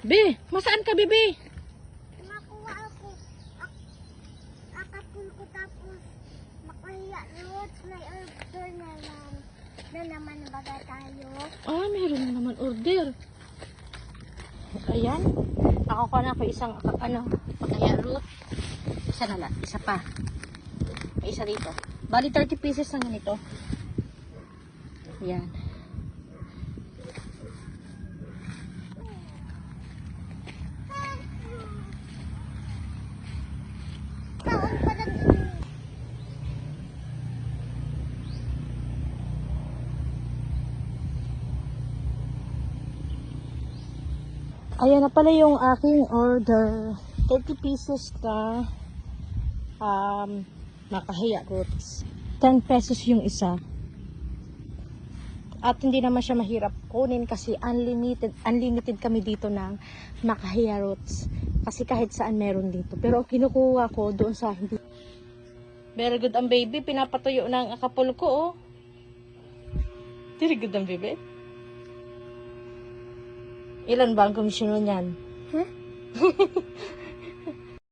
Be, masaan ka, Bibi? Nakuha ako. Akapul ko tapos makahiya roots. May order naman. Na naman baga tayo. Ah, meron na naman order. Ayan. Ako na ako isang, pakaya root. Isa na lang. Isa pa. May isa dito. Bali 30 pieces lang ganito. Ayan. Taon pa lang ini. Ayan na pala yung aking order. 30 pieces na makahiya roots. 10 pesos yung isa. At hindi naman siya mahirap kunin kasi unlimited kami dito ng makahiya roots. Kasi kahit saan meron dito. Pero ang kinukuha ko doon sa hindi. Very good ang baby. Pinapatuyo ng Acapulco, oh. Very good ang baby. Ilan ba ang komisyon niyan? Huh?